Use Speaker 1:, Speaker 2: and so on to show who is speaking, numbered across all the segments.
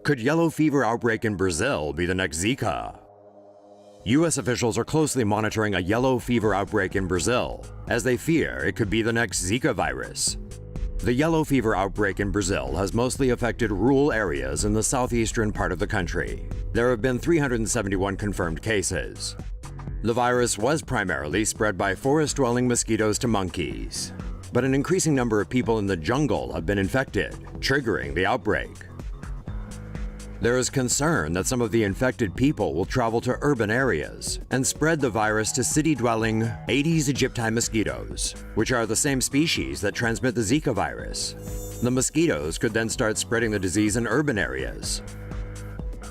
Speaker 1: Could yellow fever outbreak in Brazil be the next Zika? U.S. officials are closely monitoring a yellow fever outbreak in Brazil, as they fear it could be the next Zika virus. The yellow fever outbreak in Brazil has mostly affected rural areas in the southeastern part of the country. There have been 371 confirmed cases. The virus was primarily spread by forest-dwelling mosquitoes to monkeys, but an increasing number of people in the jungle have been infected, triggering the outbreak. There is concern that some of the infected people will travel to urban areas and spread the virus to city-dwelling Aedes aegypti mosquitoes, which are the same species that transmit the Zika virus. The mosquitoes could then start spreading the disease in urban areas.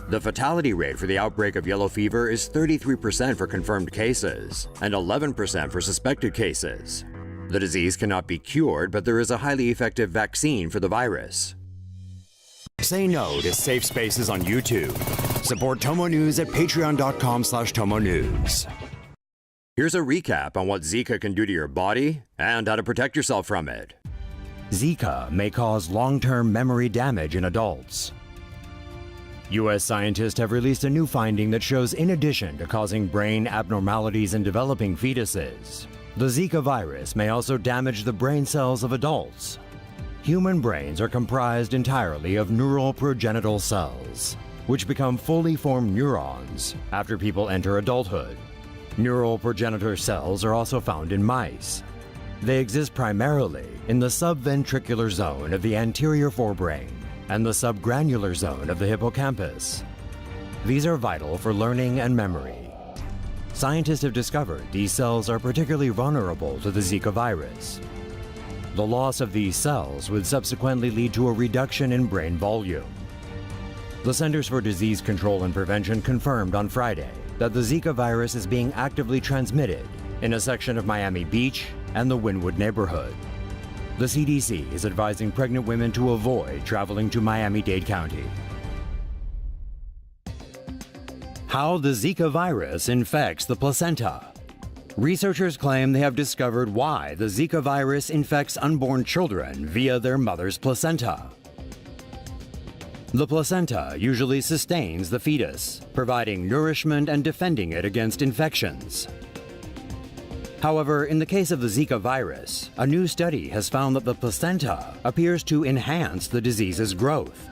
Speaker 1: The fatality rate for the outbreak of yellow fever is 33% for confirmed cases and 11% for suspected cases. The disease cannot be cured, but there is a highly effective vaccine for the virus. Say no to safe spaces on YouTube. Support Tomo News at patreon.com/TomoNews. Here's a recap on what Zika can do to your body and how to protect yourself from it. Zika may cause long-term memory damage in adults. U.S. scientists have released a new finding that shows, in addition to causing brain abnormalities in developing fetuses, the Zika virus may also damage the brain cells of adults. Human brains are comprised entirely of neural progenital cells, which become fully formed neurons after people enter adulthood. Neural progenitor cells are also found in mice. They exist primarily in the subventricular zone of the anterior forebrain and the subgranular zone of the hippocampus. These are vital for learning and memory. Scientists have discovered these cells are particularly vulnerable to the Zika virus. The loss of these cells would subsequently lead to a reduction in brain volume. The Centers for Disease Control and Prevention confirmed on Friday that the Zika virus is being actively transmitted in a section of Miami Beach and the Wynwood neighborhood. The CDC is advising pregnant women to avoid traveling to Miami-Dade County. How the Zika virus infects the placenta. Researchers claim they have discovered why the Zika virus infects unborn children via their mother's placenta. The placenta usually sustains the fetus, providing nourishment and defending it against infections. However, in the case of the Zika virus, a new study has found that the placenta appears to enhance the disease's growth.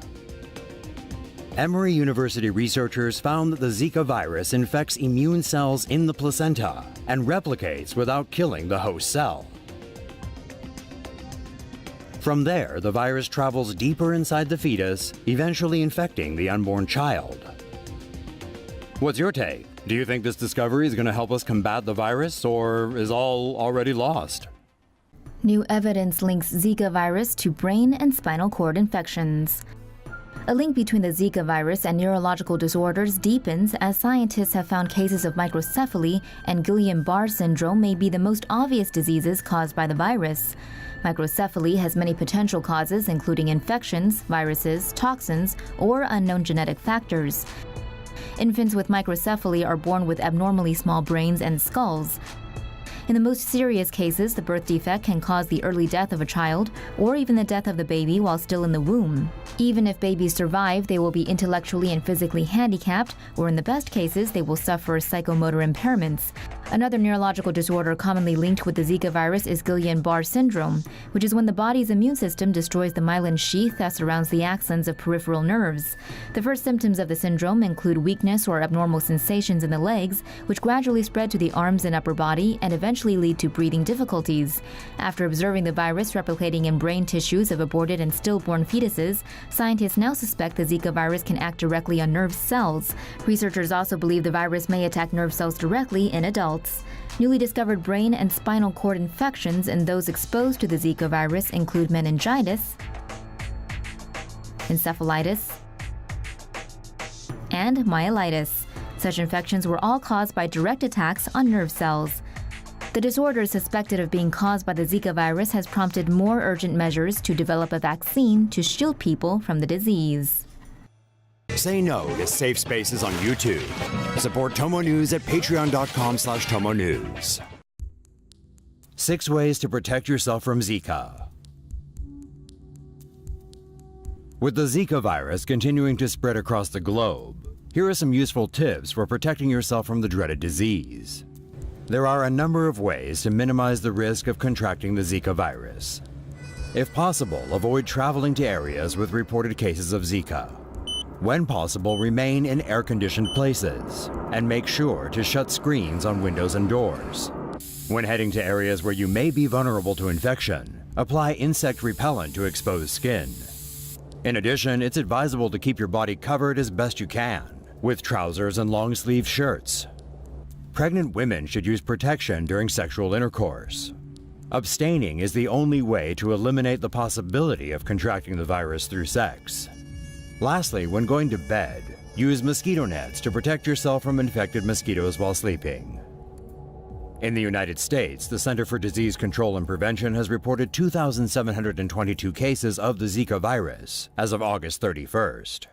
Speaker 1: Emory University researchers found that the Zika virus infects immune cells in the placenta and replicates without killing the host cell. From there, the virus travels deeper inside the fetus, eventually infecting the unborn child. What's your take? Do you think this discovery is going to help us combat the virus, or is all already lost?
Speaker 2: New evidence links Zika virus to brain and spinal cord infections. A link between the Zika virus and neurological disorders deepens as scientists have found cases of microcephaly and Guillain-Barré syndrome may be the most obvious diseases caused by the virus. Microcephaly has many potential causes, including infections, viruses, toxins, or unknown genetic factors. Infants with microcephaly are born with abnormally small brains and skulls. In the most serious cases, the birth defect can cause the early death of a child or even the death of the baby while still in the womb. Even if babies survive, they will be intellectually and physically handicapped, or in the best cases, they will suffer psychomotor impairments. Another neurological disorder commonly linked with the Zika virus is Guillain-Barré syndrome, which is when the body's immune system destroys the myelin sheath that surrounds the axons of peripheral nerves. The first symptoms of the syndrome include weakness or abnormal sensations in the legs, which gradually spread to the arms and upper body and eventually lead to breathing difficulties. After observing the virus replicating in brain tissues of aborted and stillborn fetuses, scientists now suspect the Zika virus can act directly on nerve cells. Researchers also believe the virus may attack nerve cells directly in adults. Newly discovered brain and spinal cord infections in those exposed to the Zika virus include meningitis, encephalitis, and myelitis. Such infections were all caused by direct attacks on nerve cells. The disorder suspected of being caused by the Zika virus has prompted more urgent measures to develop a vaccine to shield people from the disease.
Speaker 1: Say no to safe spaces on YouTube. Support Tomo News at patreon.com/TomoNews. 6 ways to protect yourself from Zika. With the Zika virus continuing to spread across the globe, here are some useful tips for protecting yourself from the dreaded disease. There are a number of ways to minimize the risk of contracting the Zika virus. If possible, avoid traveling to areas with reported cases of Zika. When possible, remain in air-conditioned places, and make sure to shut screens on windows and doors. When heading to areas where you may be vulnerable to infection, apply insect repellent to exposed skin. In addition, it's advisable to keep your body covered as best you can, with trousers and long-sleeve shirts. Pregnant women should use protection during sexual intercourse. Abstaining is the only way to eliminate the possibility of contracting the virus through sex. Lastly, when going to bed, use mosquito nets to protect yourself from infected mosquitoes while sleeping. In the United States, the Center for Disease Control and Prevention has reported 2,722 cases of the Zika virus as of August 31st.